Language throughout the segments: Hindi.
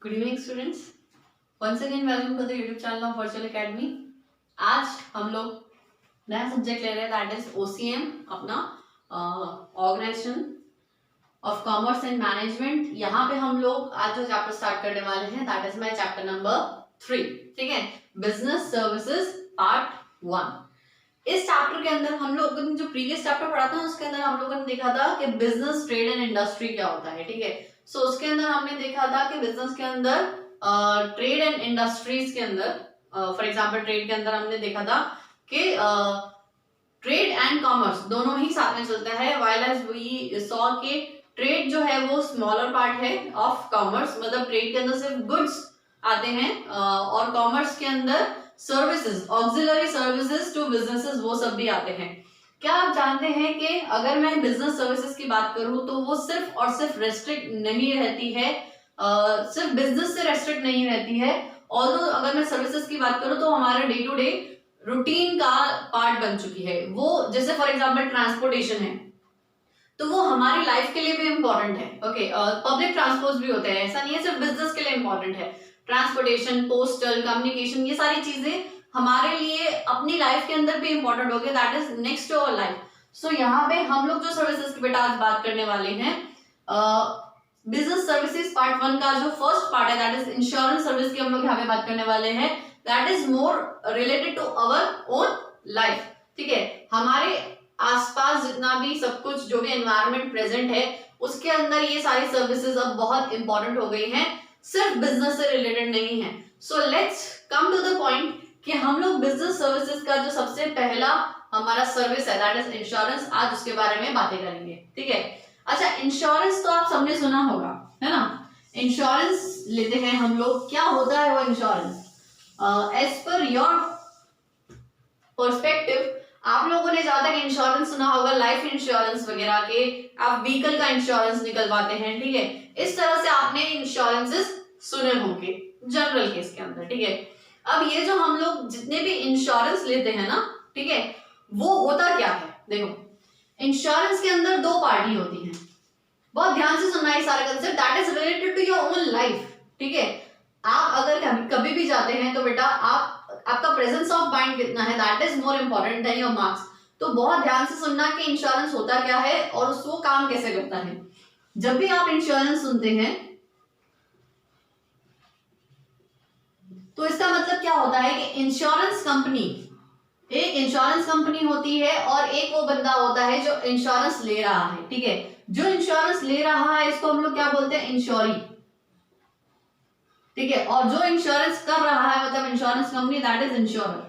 Good evening students, once again welcome to the YouTube channel of Virtual Academy. आज हम लोग नया सब्जेक्ट ले रहे हैं, दैट इज ओसीएम, अपना organisation of commerce and management. यहाँ पे हम लोग आज जो चैप्टर स्टार्ट करने वाले हैं that is my chapter number 3, ठीक है, बिजनेस सर्विसेज पार्ट 1। इस चैप्टर के अंदर हम लोग जो प्रीवियस चैप्टर पढ़ा था उसके अंदर हम लोगों ने देखा था कि बिजनेस, ट्रेड एंड इंडस्ट्री क्या होता है, ठीक है। सो उसके अंदर हमने देखा था कि बिजनेस के अंदर ट्रेड एंड इंडस्ट्रीज के अंदर, फॉर एग्जांपल ट्रेड के अंदर हमने देखा था कि ट्रेड एंड कॉमर्स दोनों ही साथ में चलता है, व्हाइल एज वी सॉ कि ट्रेड जो है वो स्मॉलर पार्ट है ऑफ कॉमर्स, मतलब ट्रेड के अंदर सिर्फ गुड्स आते हैं और कॉमर्स के अंदर services, auxiliary services to businesses, वो सब भी आते हैं। क्या आप जानते हैं कि अगर मैं बिजनेस सर्विसेज की बात करूं तो वो सिर्फ और सिर्फ रेस्ट्रिक्ट नहीं रहती है, सिर्फ बिजनेस से रेस्ट्रिक्ट नहीं रहती है। ऑल्दो अगर मैं सर्विसेज की बात करूं तो हमारा डे टू डे रूटीन का पार्ट बन चुकी है वो। जैसे फॉर एग्जांपल ट्रांसपोर्टेशन है तो वो हमारी लाइफ के लिए भी इंपॉर्टेंट है, ओके। पब्लिक ट्रांसपोर्ट भी होते हैं, ऐसा नहीं है सिर्फ बिजनेस के लिए इंपॉर्टेंट है। ट्रांसपोर्टेशन, पोस्टल कम्युनिकेशन, ये सारी चीजें हमारे लिए अपनी लाइफ के अंदर भी इंपॉर्टेंट होगी, that is next to our life. So यहाँ पे हम लोग जो सर्विसेज की बेटा आज बात करने वाले हैं, बिजनेस सर्विसेज पार्ट 1 का जो फर्स्ट पार्ट है दैट इज इंश्योरेंस सर्विस की हम लोग यहाँ पे बात करने वाले हैं, that is more related to our own life, ठीक है। हमारे आसपास जितना भी सब कुछ, जो भी एनवायरनमेंट प्रेजेंट है उसके अंदर ये सारी सर्विसेज अब बहुत इंपॉर्टेंट हो गई हैं, सिर्फ बिजनेस से रिलेटेड नहीं है। So let's come to the point कि हम लोग बिजनेस सर्विसेज का जो सबसे पहला हमारा सर्विस है दैट इज इंश्योरेंस, आज उसके बारे में बातें करेंगे, ठीक है। अच्छा, इंश्योरेंस तो आप सबने सुना होगा, है ना। इंश्योरेंस लेते हैं हम लोग, क्या होता है वो insurance? As per your perspective आप लोगों ने ज्यादा इंश्योरेंस सुना होगा, लाइफ इंश्योरेंस वगैरह के, आप व्हीकल का इंश्योरेंस निकलवाते हैं, ठीक है। इस तरह से आपने इंश्योरेंसेस सुने होंगे जनरल केस के अंदर, ठीक है। अब ये जो हम लोग जितने भी इंश्योरेंस लेते हैं ना, ठीक है, वो होता क्या है? देखो, इंश्योरेंस के अंदर दो पार्टी होती हैं, बहुत ध्यान से सुनना है सारा concept, that is related to your own life, ठीक है। आप अगर कभी भी जाते हैं तो बेटा आपका प्रेजेंस ऑफ माइंड कितना है, that is more important than your marks. तो बहुत ध्यान से सुनना कि इंश्योरेंस होता क्या है और उसको काम कैसे करता है। जब भी आप इंश्योरेंस सुनते हैं तो इसका मतलब क्या होता है कि इंश्योरेंस कंपनी, एक इंश्योरेंस कंपनी होती है और एक वो बंदा होता है जो इंश्योरेंस ले रहा है, ठीक है। जो इंश्योरेंस ले रहा है इसको हम लोग क्या बोलते हैं? इंश्योरी, ठीक है। और जो इंश्योरेंस कर रहा है मतलब insurance company, that is insurer.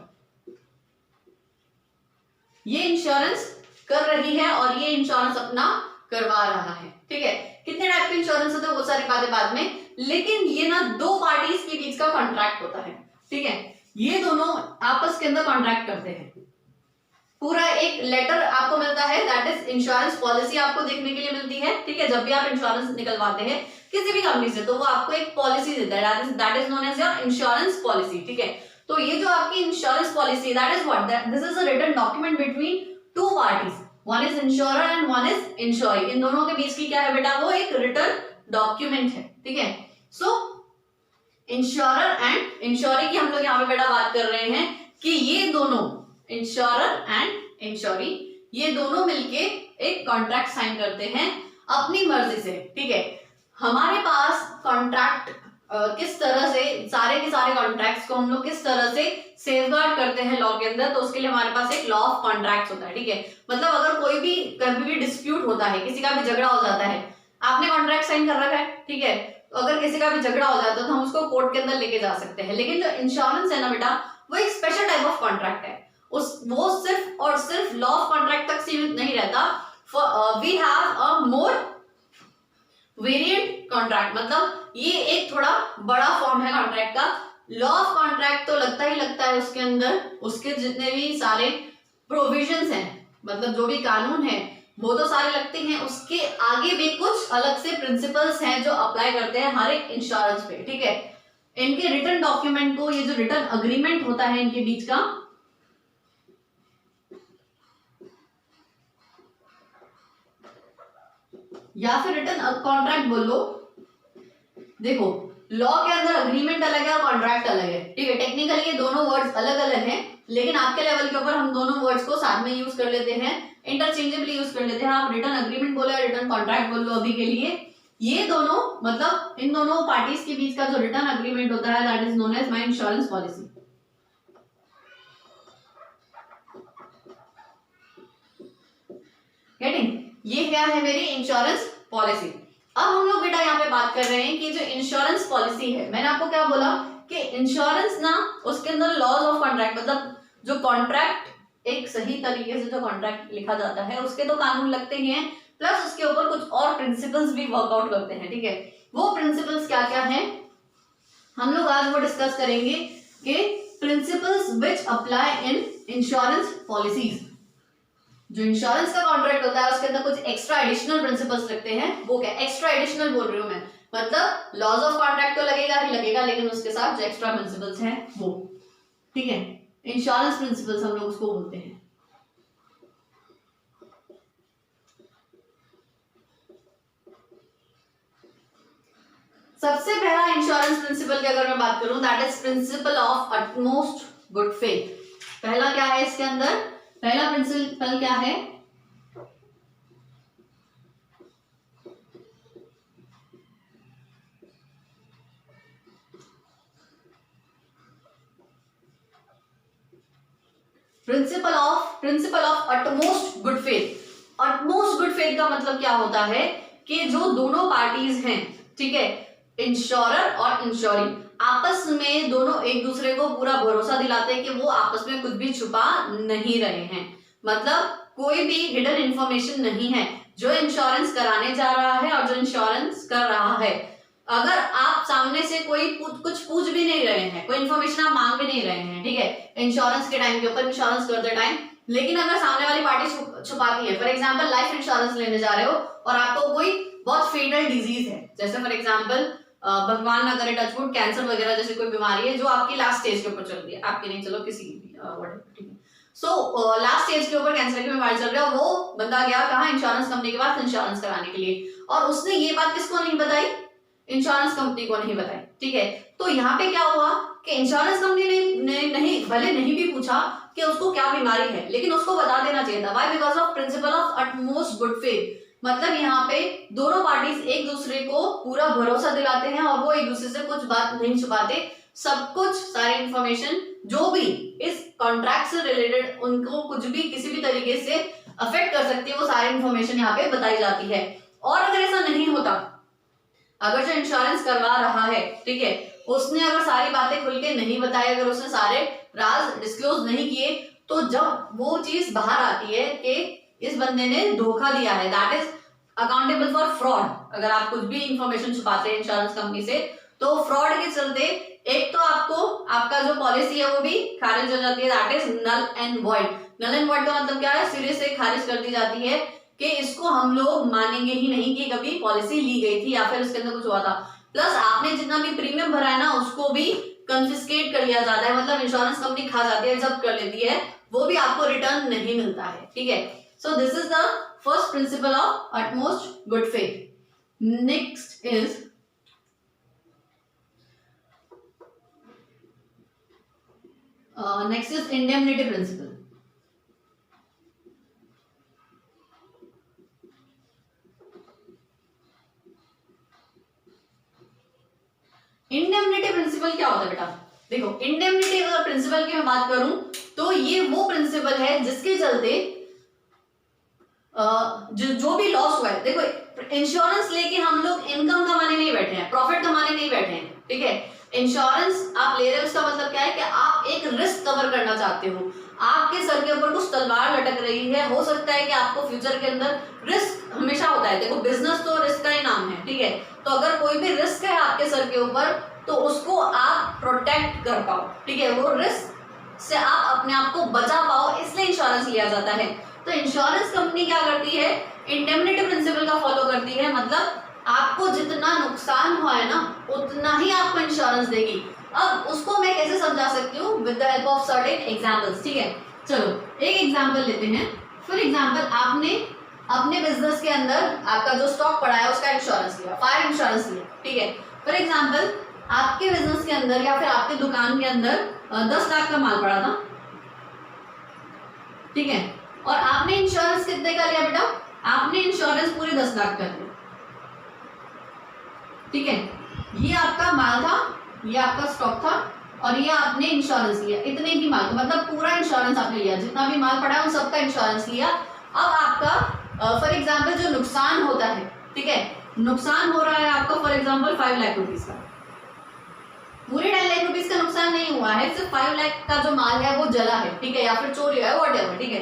ये इंश्योरेंस कर रही है और ये इंश्योरेंस अपना करवा रहा है, ठीक है। कितने टाइप के इंश्योरेंस होते हैं वो सारी बातें बाद में, लेकिन ये ना दो पार्टीज के बीच का कॉन्ट्रैक्ट होता है, ठीक है। ये दोनों आपस के अंदर कॉन्ट्रैक्ट करते हैं, पूरा एक लेटर आपको मिलता है, दैट इज इंश्योरेंस पॉलिसी आपको देखने के लिए मिलती है, ठीक है। जब भी आप इंश्योरेंस निकलवाते हैं किसी भी कंपनी से तो वो आपको एक पॉलिसी देता है, that is known as your insurance policy, ठीक है। तो ये जो आपकी insurance policy, that is what, this is a written document between two parties, one is insurer and one is insuree. इन दोनों के बीच की क्या है बेटा? वो एक रिटन डॉक्यूमेंट है, ठीक है। सो इंश्योरर एंड इंश्योरी की हम लोग यहाँ पे बेटा बात कर रहे हैं कि ये दोनों, इंश्योरर एंड इंश्योरी, ये दोनों मिलके एक कॉन्ट्रैक्ट साइन करते हैं अपनी मर्जी से, ठीक है। हमारे पास कॉन्ट्रैक्ट किस तरह से, सारे के सारे कॉन्ट्रैक्ट्स को हम लोग किस तरह से सेफगार्ड करते हैं लॉ के अंदर, तो उसके लिए हमारे पास एक लॉ ऑफ कॉन्ट्रैक्ट्स होता है, ठीक है। मतलब अगर कोई भी कभी भी डिस्प्यूट होता है, किसी का भी झगड़ा हो जाता है, आपने कॉन्ट्रैक्ट साइन कर रखा है, ठीक है, तो अगर किसी का भी झगड़ा हो जाता है तो हम उसको कोर्ट के अंदर लेके जा सकते हैं। लेकिन जो इंश्योरेंस है ना बेटा, वो एक स्पेशल टाइप ऑफ कॉन्ट्रैक्ट है, वो सिर्फ और सिर्फ लॉ ऑफ कॉन्ट्रैक्ट तक सीमित नहीं रहता। We have a more variant contract, मतलब ये एक थोड़ा बड़ा फॉर्म है कॉन्ट्रैक्ट का। लॉ ऑफ कॉन्ट्रैक्ट तो लगता ही लगता है उसके अंदर, उसके जितने भी सारे प्रोविजंस हैं, मतलब जो भी कानून है वो तो सारे लगते हैं, उसके आगे भी कुछ अलग से प्रिंसिपल्स हैं जो अप्लाई करते हैं हर एक इंश्योरेंस पे, ठीक है। इनके रिटन डॉक्यूमेंट को, ये जो रिटन अग्रीमेंट होता है इनके बीच का, या फिर रिटन कॉन्ट्रैक्ट बोलो, देखो लॉ के अंदर अग्रीमेंट अलग है और कॉन्ट्रैक्ट अलग है, ठीक है। टेक्निकली ये दोनों वर्ड्स अलग अलग हैं, लेकिन आपके लेवल के ऊपर हम दोनों वर्ड्स को साथ में यूज कर लेते हैं, इंटरचेंजेबली यूज कर लेते हैं। आप रिटर्न अग्रीमेंट बोलो या रिटर्न कॉन्ट्रैक्ट बोलो अभी के लिए, ये दोनों मतलब इन दोनों पार्टीज के बीच का जो रिटर्न अग्रीमेंट होता है that is known as my insurance policy. Getting? ये क्या है मेरी इंश्योरेंस पॉलिसी। अब हम लोग बेटा यहाँ पे बात कर रहे हैं कि जो इंश्योरेंस पॉलिसी है, मैंने आपको क्या बोला कि इंश्योरेंस ना उसके अंदर लॉज ऑफ कॉन्ट्रैक्ट, मतलब जो कॉन्ट्रैक्ट एक सही तरीके से जो कॉन्ट्रैक्ट लिखा जाता है उसके तो कानून लगते ही हैं, प्लस उसके ऊपर कुछ और प्रिंसिपल्स भी वर्कआउट करते हैं, ठीक है। वो प्रिंसिपल्स क्या क्या है हम लोग आज वो डिस्कस करेंगे कि principles which apply in insurance policies. जो इंश्योरेंस का कॉन्ट्रैक्ट होता है उसके अंदर कुछ एक्स्ट्रा एडिशनल प्रिंसिपल्स लगते हैं, वो क्या एक्स्ट्रा एडिशनल बोल रही हूं मैं, मतलब लॉज ऑफ कॉन्ट्रैक्ट तो लगेगा ही लगेगा, लेकिन उसके साथ जो एक्स्ट्रा प्रिंसिपल्स हैं वो, ठीक है, इंश्योरेंस प्रिंसिपल्स हम लोग उसको बोलते हैं। सबसे पहला इंश्योरेंस प्रिंसिपल की अगर मैं बात करूं that is principal of utmost good faith. पहला क्या है इसके अंदर, पहला प्रिंसिपल क्या है, principal of utmost good faith. Utmost good faith का मतलब क्या होता है कि जो दोनों पार्टीज हैं, ठीक है, इंश्योरर और इंश्योरी, आपस में दोनों एक दूसरे को पूरा भरोसा दिलाते हैं कि वो आपस में कुछ भी छुपा नहीं रहे हैं, मतलब कोई भी हिडन इंफॉर्मेशन नहीं है जो इंश्योरेंस कराने जा रहा है और जो इंश्योरेंस कर रहा है। अगर आप सामने से कोई कुछ पूछ भी नहीं रहे हैं, कोई इन्फॉर्मेशन आप मांग भी नहीं रहे हैं, ठीक है, इंश्योरेंस के टाइम के ऊपर, इंश्योरेंस करते टाइम, लेकिन अगर सामने वाली पार्टी छुपाती है, फॉर एग्जांपल लाइफ इंश्योरेंस लेने जा रहे हो और आपको कोई बहुत फेटल डिजीज है, जैसे फॉर एग्जांपल भगवान ना करे टचवुड कैंसर वगैरह जैसे कोई बीमारी है जो आपकी लास्ट स्टेज के ऊपर चल रही है, आपकी नहीं, चलो किसी की, ठीक है, सो लास्ट स्टेज के ऊपर कैंसर की बीमारी चल रही है, वो बंदा गया कहाँ, इंश्योरेंस कंपनी के पास इंश्योरेंस कराने के लिए, और उसने ये बात किसको नहीं बताई, इंश्योरेंस कंपनी को नहीं बताई, ठीक है। तो यहाँ पे क्या हुआ कि इंश्योरेंस कंपनी ने नहीं, भले नहीं भी पूछा कि उसको क्या बीमारी है, लेकिन उसको बता देना चाहिए था। Why? Because of principal of utmost good faith, मतलब यहाँ पे दोनों पार्टीज एक दूसरे को पूरा भरोसा दिलाते हैं और वो एक दूसरे से कुछ बात नहीं छुपाते, सब कुछ सारी इंफॉर्मेशन जो भी इस कॉन्ट्रैक्ट से रिलेटेड उनको कुछ भी किसी भी तरीके से अफेक्ट कर सकती है वो सारी इंफॉर्मेशन यहाँ पे बताई जाती है। और अगर ऐसा नहीं होता, अगर जो इंश्योरेंस करवा रहा है, ठीक है, उसने अगर सारी बातें खुल के नहीं बताई, अगर उसने सारे राज डिस्क्लोज नहीं किए, तो जब वो चीज बाहर आती है कि इस बंदे ने धोखा दिया है, that is accountable for fraud. अगर आप कुछ भी इंफॉर्मेशन छुपाते हैं इंश्योरेंस कंपनी से, तो फ्रॉड के चलते एक तो आपको आपका जो पॉलिसी है वो भी खारिज हो जाती है, that is null and void. Null and void का मतलब क्या है, सिरे से खारिज कर दी जाती है कि इसको हम लोग मानेंगे ही नहीं कि कभी पॉलिसी ली गई थी या फिर उसके अंदर कुछ हुआ था। प्लस आपने जितना भी प्रीमियम भरा है ना उसको भी कंफिस्केट कर लिया जाता है, मतलब इंश्योरेंस कंपनी खा जाती है, जब्त कर लेती है, वो भी आपको रिटर्न नहीं मिलता है, ठीक है। So this is the first principle of utmost good faith. Next is indemnity principle. Indemnity principle क्या होता है बेटा, देखो इंडेमनिटी अगर प्रिंसिपल की मैं बात करूं तो ये वो प्रिंसिपल है जिसके चलते जो भी लॉस हुआ है, देखो इंश्योरेंस लेके हम लोग इनकम कमाने नहीं बैठे हैं, प्रॉफिट कमाने नहीं बैठे हैं, ठीक है। इंश्योरेंस आप ले रहे हो उसका मतलब क्या है कि आप एक रिस्क कवर करना चाहते हो, आपके सर के ऊपर कुछ तलवार लटक रही है, हो सकता है कि आपको फ्यूचर के अंदर रिस्क हमेशा होता है, देखो बिजनेस तो रिस्क का ही नाम है, ठीक है। तो अगर कोई भी रिस्क है आपके सर के ऊपर तो उसको आप प्रोटेक्ट कर पाओ, ठीक है, वो रिस्क से आप अपने आप को बचा पाओ, इसलिए इंश्योरेंस लिया जाता है। तो इंश्योरेंस कंपनी क्या करती है, इंडेमनिटी प्रिंसिपल का फॉलो करती है, मतलब आपको जितना नुकसान हुआ है ना उतना ही आपको इंश्योरेंस देगी। अब उसको मैं कैसे समझा सकती हूँ, with the help of certain examples, ठीक है। चलो एक एग्जांपल लेते हैं। फॉर एग्जांपल आपने अपने बिजनेस के अंदर आपका जो स्टॉक पड़ा है उसका इंश्योरेंस लिया, फायर इंश्योरेंस लिया, ठीक है। फॉर एग्जांपल आपके बिजनेस के अंदर या फिर आपके दुकान के अंदर 10 लाख का माल पड़ा था, ठीक है, और आपने इंश्योरेंस कितने का लिया बेटा? आपने इंश्योरेंस पूरे 10 लाख का लिया, ठीक है। ये आपका माल था, ये आपका स्टॉक था, और ये आपने इंश्योरेंस लिया, इतने ही माल, मतलब पूरा इंश्योरेंस आपने लिया, जितना भी माल पड़ा है उन सबका इंश्योरेंस लिया। अब आपका फॉर एग्जांपल जो नुकसान होता है, ठीक है, नुकसान हो रहा है आपका फॉर एग्जांपल 5 लाख रुपीस का, पूरे 2.5 लाख रुपीस का नुकसान नहीं हुआ है, सिर्फ 5 लाख का जो माल है वो जला है, ठीक है, या फिर चोरी है, व्हाटएवर, ठीक है।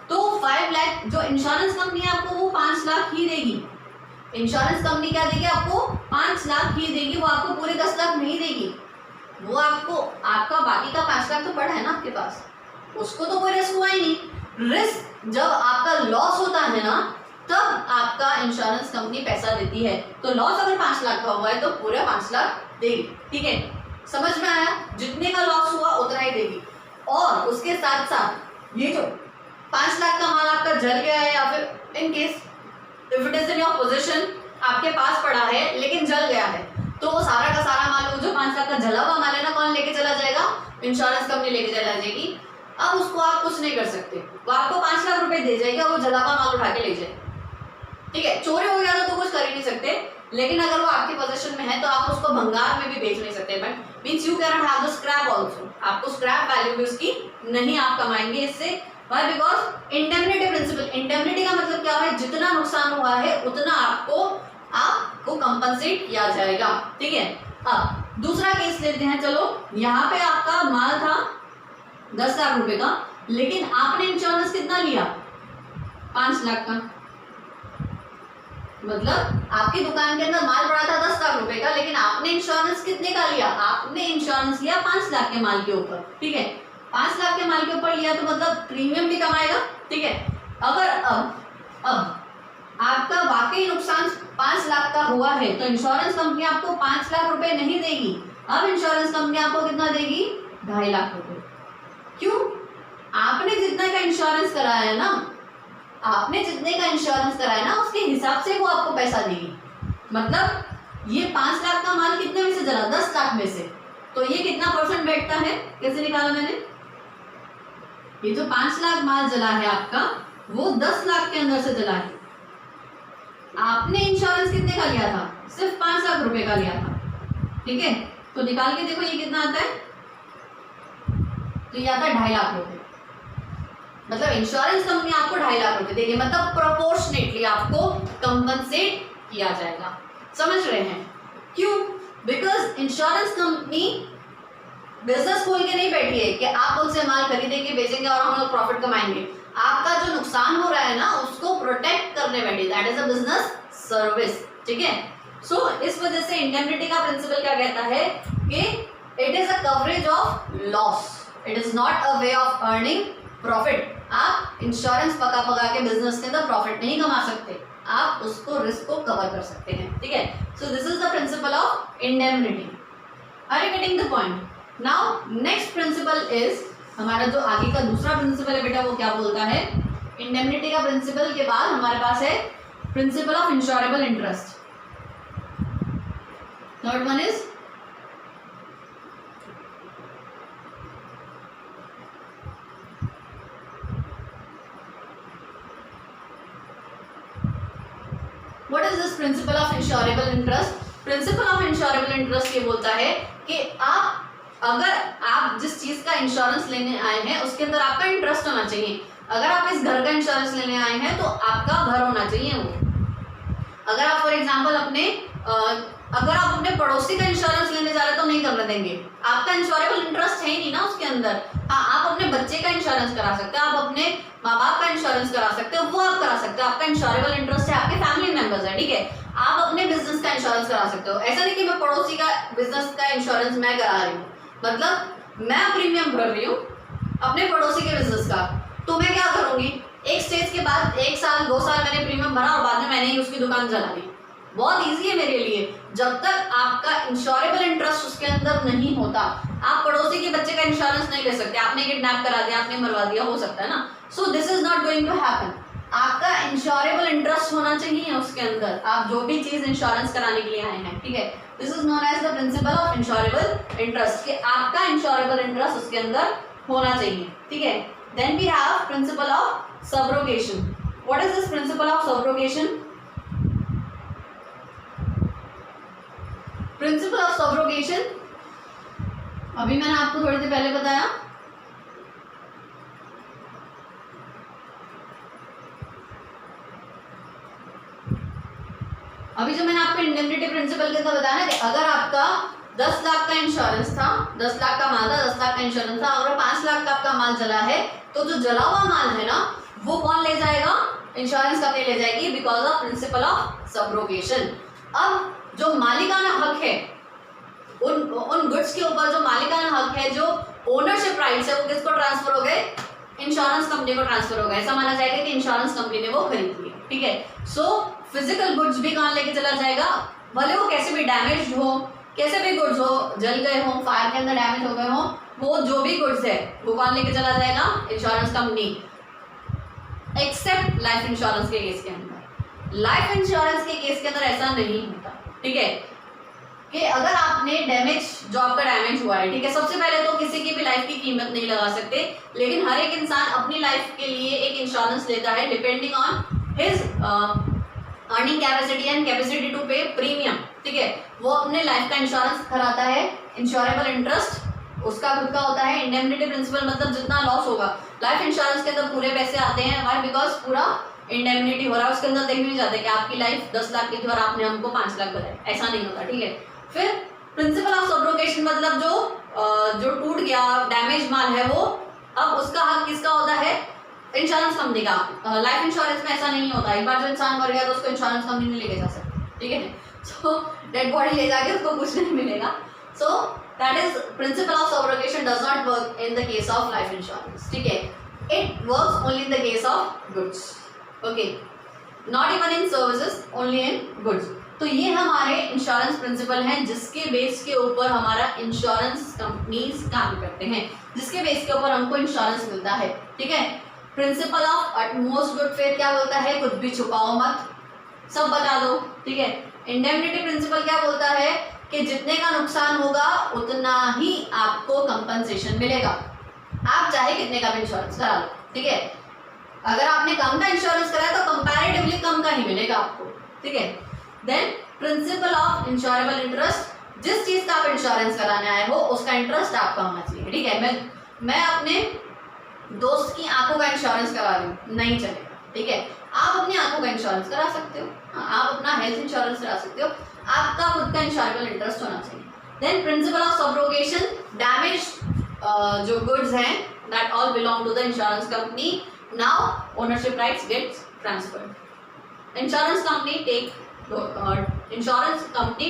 तो 5 लाख जो इंश्योरेंस कंपनी आपको वो 5 लाख ही देगी। इंश्योरेंस कंपनी क्या देगी आपको? 5 लाख ही देगी, वो आपको पूरे 10 लाख नहीं देगी। वो आपको, आपका बाकी का 5 लाख तो पड़ा है ना आपके पास, उसको तो कोई रिस्क हुआ ही नहीं। रिस्क जब आपका लॉस होता है ना, तब आपका इंश्योरेंस कंपनी पैसा देती है। तो लॉस अगर 5 लाख का हुआ है तो पूरे 5 लाख देगी, ठीक है, समझ में आया? जितने का लॉस हुआ उतना ही देगी। और उसके साथ साथ ये जो 5 लाख का माल आपका जल गया है, या फिर in case if it is in your position, आपके पास पड़ा है लेकिन जल गया है, तो वो सारा का सारा माल, वो जो 5 लाख का जला हुआ माल है ना, कौन लेके चला जाएगा? इंश्योरेंस कंपनी लेके चला जाएगी। अब उसको आप कुछ नहीं कर सकते, वो आपको 5 लाख रुपए दे जाएगी और वो जला हुआ माल उठा के ले जाए, ठीक है। चोरी हो गया तो कुछ कर ही नहीं सकते, लेकिन अगर वो आपके पोजीशन में है तो आप उसको भंगार में भी बेच नहीं सकते, but means you can not have the scrap also, आपको स्क्रैप वैल्यू भी उसकी नहीं आप कमाएंगे इससे। Why? Because indemnity principle, indemnity का मतलब क्या है? जितना नुकसान हुआ है उतना आपको कंपनसेट किया जाएगा, ठीक है। अब दूसरा केस लेते हैं, चलो यहाँ पे आपका माल था 10 लाख रुपए का, लेकिन आपने इंश्योरेंस कितना लिया? 5 लाख का। मतलब आपकी दुकान के अंदर माल पड़ा था 10 लाख रुपए का, लेकिन आपने इंश्योरेंस कितने का लिया? आपने इंश्योरेंस लिया 5 लाख के माल के ऊपर, ठीक है। 5 लाख के माल के ऊपर लिया तो मतलब प्रीमियम भी कमाएगा, ठीक है। अगर अब आपका वाकई नुकसान 5 लाख का हुआ है तो इंश्योरेंस कंपनी आपको 5 लाख रुपए नहीं देगी। अब इंश्योरेंस कंपनी आपको कितना देगी? 2.5 लाख रुपए। क्यों? आपने जितना का इंश्योरेंस कराया है ना, आपने जितने का इंश्योरेंस कराया ना, उसके हिसाब से वो आपको पैसा देगी। मतलब ये 5 लाख का माल कितने में से जला? 10 लाख में से। तो ये कितना परसेंट बैठता है? कैसे निकाला मैंने? ये जो 5 लाख माल जला है आपका, वो 10 लाख के अंदर से जला है। आपने इंश्योरेंस कितने का लिया था? सिर्फ 5 लाख रुपए का लिया था, ठीक है। तो निकाल के देखो ये कितना आता है, तो ये आता है 2.5 लाख रुपए। मतलब इंश्योरेंस कंपनी आपको 2.5 लाख रुपए देगी, मतलब प्रोपोर्शनेटली आपको कंपनसेट किया जाएगा। समझ रहे हैं? क्यों? बिकॉज इंश्योरेंस कंपनी बिजनेस खोल के नहीं बैठी है कि आप उनसे माल खरीदेंगे, बेचेंगे और हम लोग प्रॉफिट कमाएंगे। आपका जो नुकसान हो रहा है ना, उसको प्रोटेक्ट करने बैठी, that is a business service, ठीक है। सो इस वजह से इंडेमनिटी का प्रिंसिपल क्या कहता है कि it is a coverage of loss, it is not a way of earning profit. आप इंश्योरेंस पका पका के बिजनेस के अंदर प्रॉफिट नहीं कमा सकते, आप उसको रिस्क को कवर कर सकते हैं, ठीक है। So this is the principle of indemnity. Are you getting the point? Now next principle is, हमारा जो आगे का दूसरा प्रिंसिपल है बेटा, वो क्या बोलता है? इंडेमनिटी का प्रिंसिपल के बाद हमारे पास है principal of insurable interest. Third one is what is this principle of insurable interest? Principal of insurable interest ये बोलता है कि अगर आप जिस चीज का इंश्योरेंस लेने आए हैं उसके अंदर आपका इंटरेस्ट होना चाहिए। अगर आप इस घर का इंश्योरेंस लेने आए हैं तो आपका घर होना चाहिए वो। अगर आप फॉर एग्जांपल अगर आप अपने पड़ोसी का इंश्योरेंस लेने जा रहे हैं तो नहीं करने देंगे, आपका इंश्योरेबल इंटरेस्ट है ही नहीं ना उसके अंदर। हाँ, आप अपने बच्चे का इंश्योरेंस करा सकते हो, आप अपने माँ बाप का इंश्योरेंस करा सकते हो, वो आप करा सकते हो, आपका इंश्योरेबल इंटरेस्ट है, आपके फैमिली मेंबर्स है, ठीक है। आप अपने बिजनेस का इंश्योरेंस करा सकते हो। ऐसा नहीं कि मैं पड़ोसी का बिजनेस का इंश्योरेंस मैं करा रही हूँ, मतलब मैं प्रीमियम भर रही हूँ अपने पड़ोसी के बिजनेस का, तो मैं क्या करूंगी? एक स्टेज के बाद 1 साल 2 साल मैंने प्रीमियम भरा और बाद में मैंने ही उसकी दुकान जला ली। बहुत इजी है मेरे लिए। जब तक आपका इंश्योरेबल इंटरेस्ट उसके अंदर नहीं होता, आप पड़ोसी के बच्चे का इंश्योरेंस नहीं ले सकते। आपने किडनैप करा दिया, आपने मरवा दिया, हो सकता है ना। So this is not going to happen. आपका इंश्योरेबल इंटरेस्ट होना चाहिए उसके अंदर, आप जो भी चीज इंश्योरेंस कराने के लिए आए हैं, ठीक है। This is known as the principle of insurable interest, कि आपका इंश्योरेबल इंटरेस्ट उसके अंदर होना चाहिए, ठीक है। Then we have principle of subrogation. What is this principle of subrogation? Principle of subrogation अभी मैंने आपको थोड़ी देर पहले बताया, अभी जो मैंने आपको इंडेमनिटी प्रिंसिपल के अंदर बताया ना कि अगर आपका 10 लाख का इंश्योरेंस था, 10 लाख का माल था, 10 लाख का इंश्योरेंस था और 5 लाख का आपका माल जला है, तो जो जला हुआ माल है ना वो कौन ले जाएगा? इंश्योरेंस कंपनी ले जाएगी, because of principal of subrogation. अब जो मालिकाना हक है उन गुड्स के ऊपर, जो मालिकाना हक है, जो ओनरशिप राइट्स है, वो किसको ट्रांसफर हो गए? इंश्योरेंस कंपनी को ट्रांसफर हो गए। ऐसा माना जाएगा कि इंश्योरेंस कंपनी ने वो खरीद लिया, ठीक है। सो फिजिकल गुड्स भी कौन लेके चला जाएगा? भले वो कैसे भी डैमेज हो, कैसे भी गुड्स हो, जल गए हो, फायर के अंदर डैमेज हो गए हो, वो जो भी गुड्स है वो कौन लेके चला जाएगा? Insurance company. Except life insurance के केस के अंदर, लाइफ इंश्योरेंस के केस के अंदर ऐसा नहीं होता, ठीक है। कि अगर आपने डैमेज, जो आपका डैमेज हुआ है, ठीक है, सबसे पहले तो किसी की भी लाइफ की कीमत नहीं लगा सकते, लेकिन हर एक इंसान अपनी लाइफ के लिए एक इंश्योरेंस लेता है depending on his earning capacity and capacity to pay premium, ठीक है। वो अपने लाइफ का इंश्योरेंस कराता है। इंश्योरेबल इंटरेस्ट उसका खुद का होता है। इंडेमनिटी प्रिंसिपल मतलब जितना लॉस होगा, लाइफ इंश्योरेंस के अंदर पूरे पैसे आते हैं, वाई? बिकॉज पूरा इंडेमनिटी हो रहा है, उसके अंदर देख नहीं जाते कि आपकी लाइफ 10 लाख की थी और आपने हमको 5 लाख बताया, ऐसा नहीं होता, ठीक है। फिर प्रिंसिपल ऑफ सब्रोगेशन मतलब जो टूट गया, डैमेज माल है, वो अब उसका हक किसका होता है? इंश्योरेंस कंपनी का। लाइफ इंश्योरेंस में ऐसा नहीं होता, एक बार जो इंसान मर गया तो उसको इंश्योरेंस कंपनी नहीं लेके जा सकती, ठीक है। सो डेड बॉडी ले जाके उसको कुछ नहीं मिलेगा। So that is principal of subrogation does not work in the case of life insurance, ठीक है। It works only in the case of goods, okay, not even in services, only in goods. तो ये हमारे इंश्योरेंस प्रिंसिपल हैं जिसके बेस के ऊपर हमारा इंश्योरेंस कंपनीज काम करते हैं, जिसके बेस के ऊपर हमको इंश्योरेंस मिलता है, ठीक है। Principal of utmost good faith क्या बोलता है? कुछ भी छुपाओ मत, सब बता दो, ठीक है। इंडेमनिटी प्रिंसिपल क्या बोलता है? कि जितने का नुकसान होगा उतना ही आपको कंपनसेशन मिलेगा, आप चाहे कितने का भी इंश्योरेंस करा लो, ठीक है। अगर आपने कम का इंश्योरेंस कराया तो कंपैरेटिवली कम का ही मिलेगा आपको, ठीक है। Then principle of insurable interest, जिस चीज का आप इंश्योरेंस कराने आए हो उसका इंटरेस्ट आपका होना चाहिए, ठीक है। मैं अपने दोस्त की आंखों का इंश्योरेंस करा रही हूँ, नहीं चलेगा, ठीक है। आप अपनी आंखों का इंश्योरेंस करा सकते हो, आप अपना हेल्थ इंश्योरेंस करा सकते हो, आपका खुद का इंश्योरेबल इंटरेस्ट होना चाहिए। Then principle of subrogation, damage जो गुड्स हैं that all belong to the insurance company, now ownership rights gets transferred. Insurance company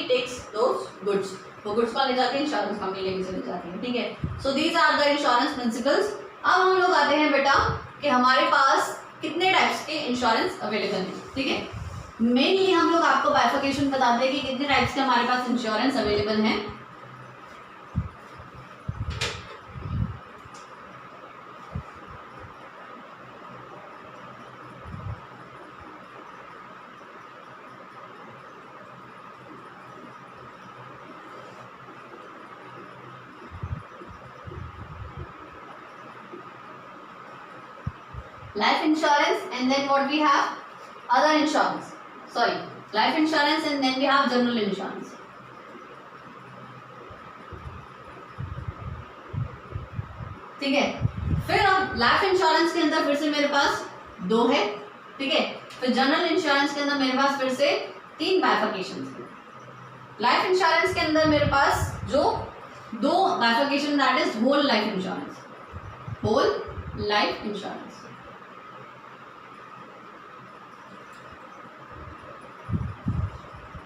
takes those goods, वो गुड्स को ले जाती है इंश्योरेंस कंपनी लेके चली जाती है, ठीक है। So these are the insurance principles. अब हम लोग आते हैं बेटा कि हमारे पास कितने टाइप्स के इंश्योरेंस अवेलेबल हैं, ठीक है। मेनली हम लोग आपको बाइफर्केशन बताते हैं कि कितने टाइप्स के हमारे पास इंश्योरेंस अवेलेबल हैं। Life insurance and then what we have? Other insurance. Sorry, life insurance and then we have general insurance. ठीक है। फिर अब लाइफ इंश्योरेंस के अंदर फिर से मेरे पास 2 है, ठीक है। फिर जनरल इंश्योरेंस के अंदर मेरे पास फिर से 3 बाइफर्केशंस हैं। लाइफ इंश्योरेंस के अंदर मेरे पास जो 2 bifurcation that is whole life insurance, whole life insurance.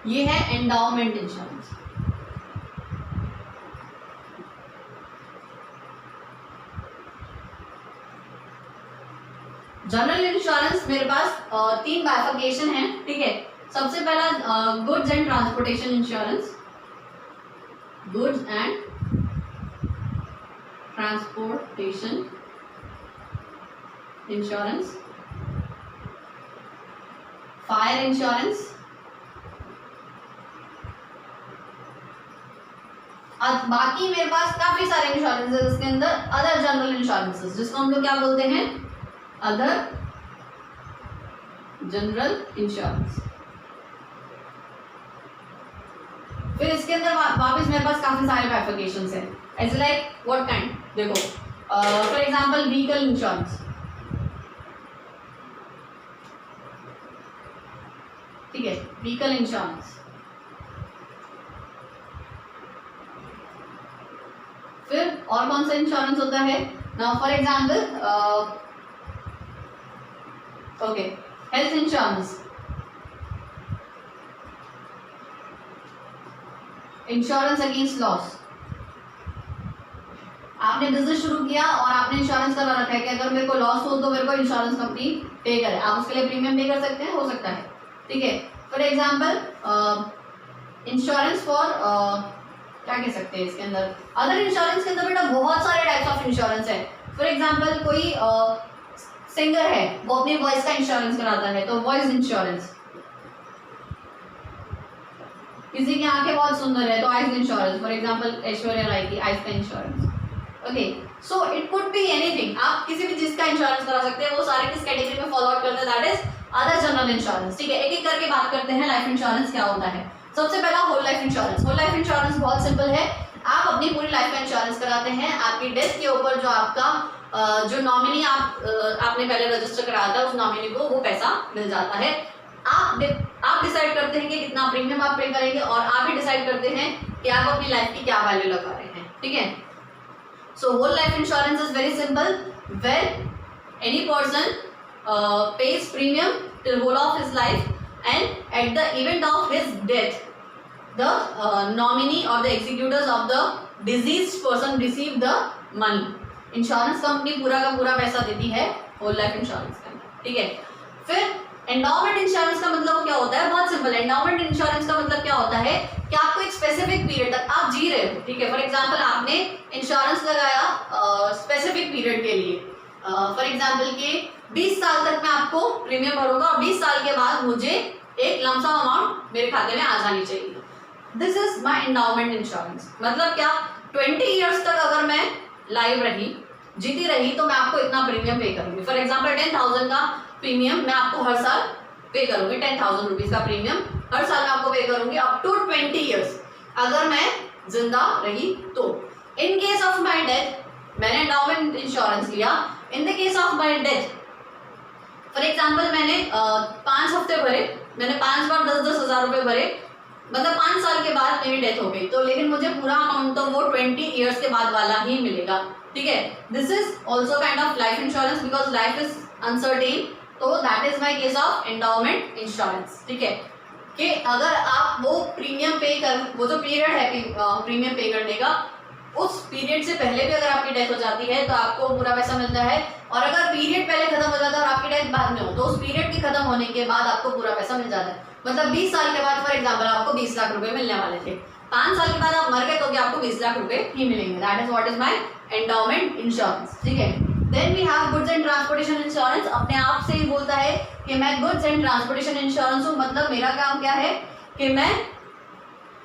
ये है एंडाउमेंट इंश्योरेंस। जनरल इंश्योरेंस मेरे पास 3 बाइफर्केशन है, ठीक है। सबसे पहला goods and transportation insurance, goods and transportation insurance. Fire insurance, बाकी मेरे पास काफी सारे इंश्योरेंस है इसके अंदर, अदर जनरल इंश्योरेंसेस, जिसको हम लोग क्या बोलते हैं, अदर जनरल इंश्योरेंस। फिर इसके अंदर वापस मेरे पास काफी सारे बाइफिकेशंस हैं, ऐसे लाइक व्हाट काइंड, देखो फॉर एग्जांपल व्हीकल इंश्योरेंस, ठीक है, व्हीकल इंश्योरेंस। फिर और कौन सा इंश्योरेंस होता है, now for example okay, health insurance, insurance against loss. आपने बिजनेस शुरू किया और आपने इंश्योरेंस करवा रखा है कि अगर मेरे को लॉस हो तो मेरे को इंश्योरेंस कंपनी पे करे, आप उसके लिए प्रीमियम पे कर सकते हैं, हो सकता है, ठीक है। फॉर एग्जांपल इंश्योरेंस फॉर क्या कह सकते हैं इसके अंदर, अदर इंश्योरेंस के अंदर बेटा बहुत सारे टाइप्स ऑफ इंश्योरेंस है। फॉर एग्जांपल कोई सिंगर है, वो अपनी वॉइस का इंश्योरेंस कराता है, तो वॉइस इंश्योरेंस। किसी की आंखें बहुत सुंदर है तो eyes insurance, for example Aishwarya Rai की आइज का insurance. Okay, so it could be anything, आप किसी भी चीज का इंश्योरेंस करा सकते हैं, वो सारे किस कैटेगरी में फॉलो आउट करते हैं, that is other general insurance, ठीक है। एक एक करके बात करते हैं लाइफ इंश्योरेंस क्या होता है। सबसे पहला whole life insurance. Whole life insurance बहुत सिंपल है, आप अपनी पूरी लाइफ का इंश्योरेंस कराते हैं, आपकी डेथ के ऊपर जो आपका जो नॉमिनी आपने पहले रजिस्टर कराया था उस नॉमिनी को वो पैसा मिल जाता है। आप डिसाइड करते हैं कि कितना प्रीमियम आप पे करेंगे और आप ही डिसाइड करते हैं कि आप अपनी लाइफ की क्या वैल्यू लगा रहे हैं, ठीक है। So whole life insurance is very simple, where any person pays premium till whole of his life, and at the event of his death the nominee or the executors of the deceased person receive the money। Insurance company पूरा का पूरा पैसा देती है होल लाइफ इंश्योरेंस का, ठीक है। फिर एंडाउमेंट इंश्योरेंस का मतलब क्या होता है, बहुत सिंपल है। एंडाउमेंट इंश्योरेंस का मतलब क्या होता है कि आपको एक स्पेसिफिक पीरियड तक आप जी रहे हो, ठीक है। फॉर एग्जांपल आपने इंश्योरेंस लगाया स्पेसिफिक पीरियड के लिए, फॉर एग्जांपल के 20 साल तक मैं आपको प्रीमियम भरूंगा और 20 साल के बाद मुझे एक लमसम अमाउंट मेरे खाते में आ जानी चाहिए। This is my endowment insurance. मतलब क्या, 20 इयर्स तक अगर मैं लाइव रही, जीती रही, तो मैं आपको इतना प्रीमियम पे करूंगी। फॉर एग्जांपल 10,000 का प्रीमियम मैं आपको हर साल पे करूंगी, 10,000 रुपीज का प्रीमियम हर साल मैं आपको पे करूंगी अप टू 20 इयर्स, अगर मैं जिंदा रही तो। In case of my death मैंने एंडाउमेंट इंश्योरेंस लिया, in the case of my death for example मैंने 5 हफ्ते भरे, मैंने 5 बार 10-10 हजार रुपए भरे, मतलब 5 साल के बाद मेरी डेथ हो गई, तो लेकिन मुझे पूरा अमाउंट तो वो 20 इयर्स के बाद वाला ही मिलेगा, ठीक है। This is also kind of life insurance because life is uncertain, तो that is my case of endowment insurance, ठीक है। कि अगर आप वो प्रीमियम पे कर, वो जो पीरियड है प्रीमियम पे करने का, उस पीरियड से पहले भी अगर आपकी डेथ हो जाती है तो आपको पूरा पैसा मिलता है, और अगर पीरियड पहले खत्म हो जाता है और आपकी डेथ बाद में हो तो उस पीरियड के खत्म होने के बाद आपको पूरा पैसा मिल जाता है। मतलब 20 साल के बाद फॉर एग्जांपल आपको 20 लाख रुपए मिलने वाले थे, 5 साल के बाद आप मर गए तो भी आपको 20 लाख रुपए ही मिलेंगे। That is what is my endowment insurance, ठीक है। Then we have goods and transportation insurance. अपने आप से ही बोलता है कि मैं गुड्स एंड ट्रांसपोर्टेशन इंश्योरेंस हूँ, मतलब मेरा काम क्या है कि मैं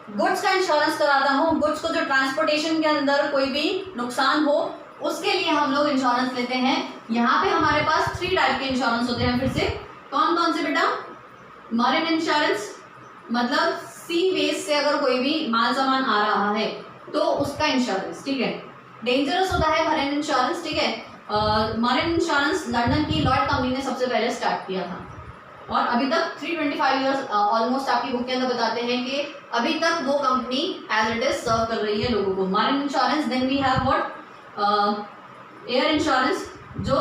गुड्स का इंश्योरेंस कराता हूँ। गुड्स को जो ट्रांसपोर्टेशन के अंदर कोई भी नुकसान हो उसके लिए हम लोग इंश्योरेंस लेते हैं। यहाँ पे हमारे पास 3 टाइप के इंश्योरेंस होते हैं। फिर से कौन कौन से बेटा, मरीन इंश्योरेंस, मतलब सी वेज से अगर कोई भी माल सामान आ रहा है तो उसका इंश्योरेंस, ठीक है। डेंजरस होता है मरीन इंश्योरेंस, ठीक है। मरीन इंश्योरेंस लंदन की लॉयड कंपनी ने सबसे पहले स्टार्ट किया था और अभी तक 325 इयर्स ऑलमोस्ट आपकी बुक के अंदर बताते हैं कि अभी तक वो company as it is serve कर रही है लोगों को। Marine insurance. Then we have what, air insurance, जो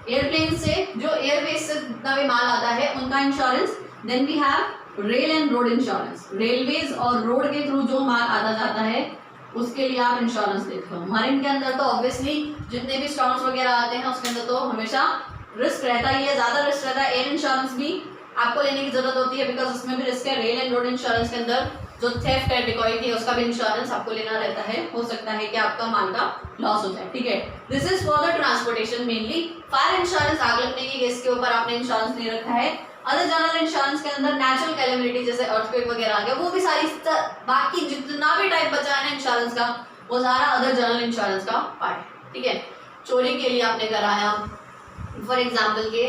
एयरप्लेन से, जो एयरवेज से जितना भी माल आता है उनका insurance. Then we have rail and road insurance, railways और रोड के थ्रू जो माल आता जाता है उसके लिए आप इंश्योरेंस लेते हो। मरीन के अंदर तो ऑब्वियसली जितने भी स्टॉर्म्स वगैरह आते हैं उसके अंदर तो हमेशा रिस्क रहता ही है, ज्यादा रिस्क रहता है। एयर इंश्योरेंस भी आपको लेने की जरूरत होती है बिकॉज उसमें भी रिस्क है। रेल एंड रोड इंश्योरेंस के अंदर जो थेफ्ट है, डिकॉइटी है, उसका भी इंश्योरेंस आपको लेना रहता है। हो सकता है कि आपका माल का लॉस हो जाए, ठीक है। This is for the transportation mainly. Fire insurance, आग लगने के केस के ऊपर आपने इंश्योरेंस ले रखा है। अदर जनरल इंश्योरेंस के अंदर नेचुरल कैलेमिटी जैसे अर्थक्वेक वगैरह आ गया, वो भी सारी बाकी जितना भी टाइप बचा है ना इंश्योरेंस का, वो सारा अदर जनरल इंश्योरेंस का पार्ट है। ठीक है, चोरी के लिए आपने कराया, फॉर एग्जाम्पल के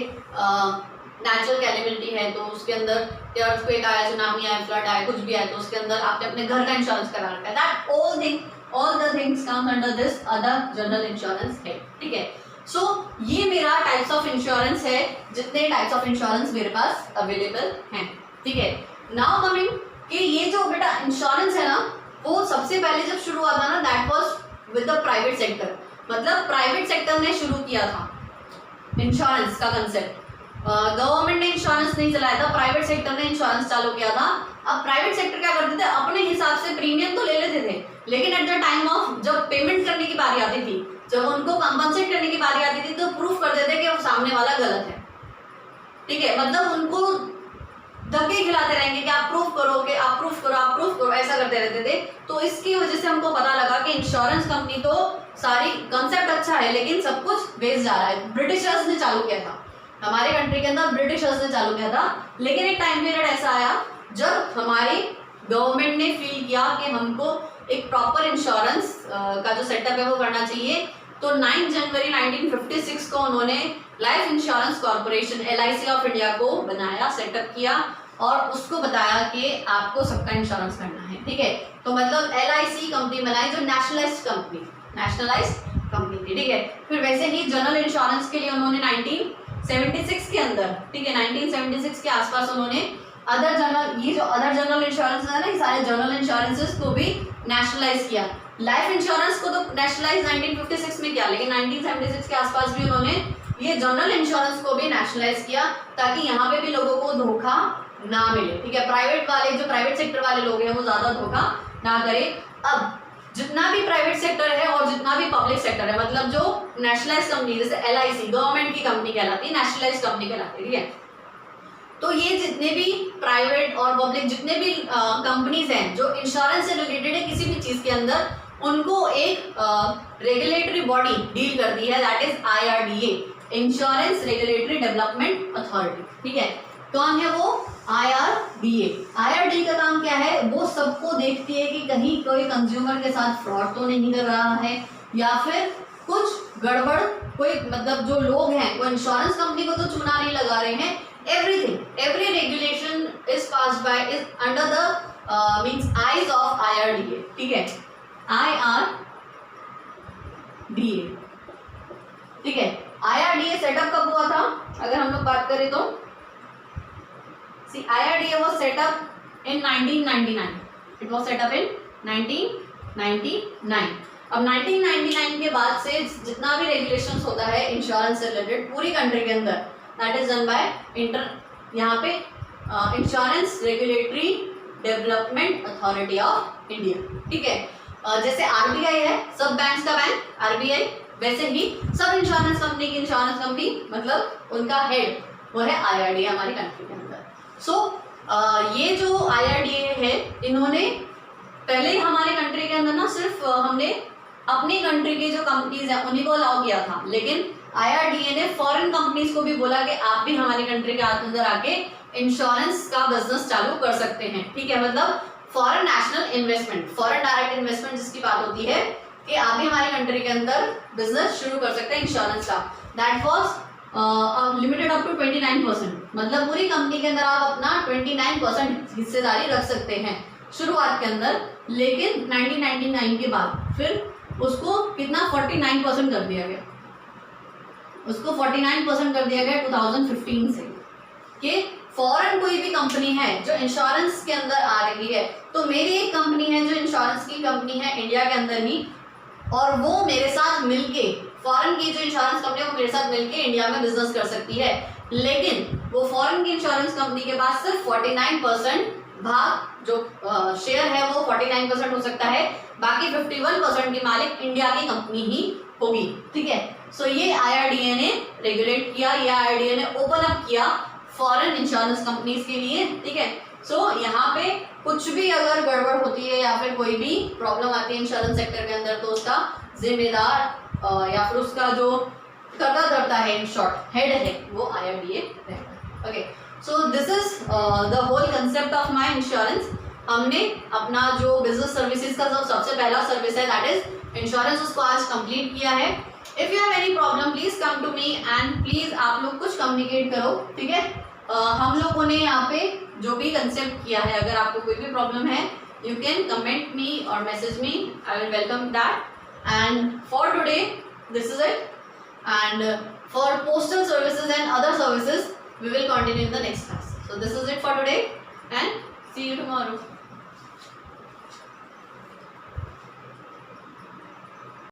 नेचुरल कैलेमिटी है तो उसके अंदर अर्थक्वेक आया, सुनामी आया, फ्लड आया, कुछ भी आया तो उसके अंदर आपने अपने घर का इंश्योरेंस करा रखा है, that all the things come under this other general insurance है। ठीक है, सो ये मेरा टाइप्स ऑफ इंश्योरेंस है, जितने टाइप्स ऑफ इंश्योरेंस मेरे पास अवेलेबल हैं। ठीक है, नाउ कमिंग कि ये जो बेटा इंश्योरेंस है ना, वो सबसे पहले जब शुरू हुआ था ना, that was with the private sector, मतलब प्राइवेट सेक्टर ने शुरू किया था इंश्योरेंस का कंसेप्ट। गवर्नमेंट ने इंश्योरेंस नहीं चलाया था, प्राइवेट सेक्टर ने इंश्योरेंस चालू किया था। अब प्राइवेट सेक्टर क्या करते थे, अपने हिसाब से प्रीमियम तो ले लेते थे, लेकिन एट द टाइम ऑफ जब पेमेंट करने की बारी आती थी, जब उनको कंपनसेट करने की बारी आती थी, तो प्रूफ कर देते कि वो सामने वाला गलत है। ठीक है, मतलब उनको धक्के खिलाते रहेंगे कि आप प्रूफ करो, कि आप प्रूफ करो, आप प्रूफ करो, ऐसा करते रहते थे। तो इसकी वजह से हमको पता लगा कि इंश्योरेंस कंपनी तो सारी कंसेप्ट अच्छा है, लेकिन सब कुछ वेस्ट जा रहा है। ब्रिटिशर्स ने चालू किया था हमारे कंट्री के अंदर, ब्रिटिशर्स ने चालू किया था, लेकिन एक टाइम पीरियड ऐसा आया जब हमारी गवर्नमेंट ने फील किया कि हमको एक प्रॉपर इंश्योरेंस का जो सेटअप है वो करना चाहिए। तो 9 जनवरी 1956 को उन्होंने life insurance corporation LIC of India को बनाया, सेटअप किया और उसको बताया कि आपको सबका इंश्योरेंस करना है। ठीक है, तो मतलब LIC कंपनी बनाई जो नेशनलाइज्ड कंपनी थी। ठीक है, फिर वैसे ही जनरल इंश्योरेंस के लिए उन्होंने 1976 के अंदर, ठीक है 1976 के आसपास उन्होंने ये जो अदर जनरल इंश्योरेंस है ना, ये सारे जनरल इंश्योरेंसेस को भी नेशनलाइज किया। लाइफ इंश्योरेंस को तो नेशनलाइज 1956 में किया, लेकिन 1976 के आसपास भी उन्होंने ये जनरल इंश्योरेंस को भी नेशनलाइज किया, ताकि यहाँ पे भी लोगों को धोखा ना मिले। ठीक है, प्राइवेट वाले जो प्राइवेट सेक्टर वाले लोग हैं वो ज्यादा धोखा ना करें। अब जितना भी प्राइवेट सेक्टर है और जितना भी पब्लिक सेक्टर है, मतलब जो नेशनलाइज कंपनी जैसे LIC गवर्नमेंट की कंपनी कहलाती है, नेशनलाइज कंपनी कहलाती है। ठीक है, तो ये जितने भी प्राइवेट और पब्लिक जितने भी कंपनीज हैं जो इंश्योरेंस से रिलेटेड है किसी भी चीज के अंदर, उनको एक रेगुलेटरी बॉडी डील करती है, that is IRDA, insurance regulatory development authority. ठीक है, कौन है वो? IRDA का काम क्या है? वो सबको देखती है कि कहीं कोई कंज्यूमर के साथ फ्रॉड तो नहीं कर रहा है, या फिर कुछ गड़बड़, कोई मतलब जो लोग हैं वो इंश्योरेंस कंपनी को तो चूना नहीं लगा रहे हैं। every regulation is passed by is under the means eyes of IRDA। ठीक है, IRDA। ठीक है, IRDA सेटअप कब हुआ था अगर हम लोग बात करें तो, see IRDA was set up in 1999, it was set up in 1999। अब 1999 के बाद से जितना भी रेगुलेशंस होता है इंश्योरेंस से रिलेटेड पूरी कंट्री के अंदर, दैट इज डन बाय यहाँ पे insurance regulatory development authority of India. ठीक है, जैसे RBI है, सब बैंक्स का बैंक RBI, वैसे ही सब इंश्योरेंस कंपनी की इंश्योरेंस कंपनी, मतलब उनका हेड वो है IRDA हमारी कंट्री के अंदर। सो ये जो IRDA है, इन्होंने पहले हमारे कंट्री के अंदर ना सिर्फ हमने अपनी कंट्री की जो कंपनीज हैं उन्हीं को अलाउ किया था, लेकिन IRDA ने फॉरेन कंपनीज को भी बोला कि आप भी हमारी कंट्री के अंदर आके इंश्योरेंस का बिजनेस चालू कर सकते हैं। ठीक है, मतलब foreign national investment, foreign direct investment जिसकी बात होती है कि आप भी हमारी कंट्री के अंदर बिजनेस शुरू कर सकते हैं इंश्योरेंस का। That was limited up to 29%, मतलब पूरी कंपनी के अंदर आप अपना 29% हिस्सेदारी रख सकते हैं शुरुआत के अंदर, लेकिन 1999 के बाद फिर उसको कितना 49% कर दिया गया, उसको 49% कर दिया गया 2015 से, कि फॉरेन कोई भी कंपनी है जो इंश्योरेंस के अंदर आ रही है, तो मेरी एक कंपनी है जो इंश्योरेंस की कंपनी है इंडिया के अंदर ही, और वो मेरे साथ मिलके, फॉरेन की जो इंश्योरेंस कंपनी है वो मेरे साथ मिलके इंडिया में बिजनेस कर सकती है, लेकिन वो फॉरेन की इंश्योरेंस कंपनी के पास सिर्फ 49% भाग जो शेयर है वो 49% हो सकता है, बाकी 51% की मालिक इंडिया की कंपनी ही होगी। ठीक है, सो ये IRDA ने रेगुलेट किया, ये IRDA ने ओपन अप किया फॉरेन इंश्योरेंस कंपनीज के लिए। ठीक है, सो यहाँ पे कुछ भी अगर गड़बड़ होती है या फिर कोई भी प्रॉब्लम आती है इंश्योरेंस सेक्टर के अंदर, तो उसका जिम्मेदार या फिर उसका जो कर्ता धर्ता है, इन शॉर्ट हेड है, वो IRDA रहता है। Okay, so this is the whole concept of my insurance. हमने अपना जो बिजनेस सर्विसेज का जो सबसे पहला सर्विस है दैट इज इंश्योरेंस, उसको आज कंप्लीट किया है. If you have any problem please come to me and please आप लोग कुछ कम्युनिकेट करो, ठीक है. हम लोगों ने यहाँ पे जो भी कंसेप्ट किया है, अगर आपको कोई भी प्रॉब्लम है you can comment me or message me. I will welcome that. And for today this is it, and for postal services and other services we will continue in the next class. So this is it for today and see you tomorrow.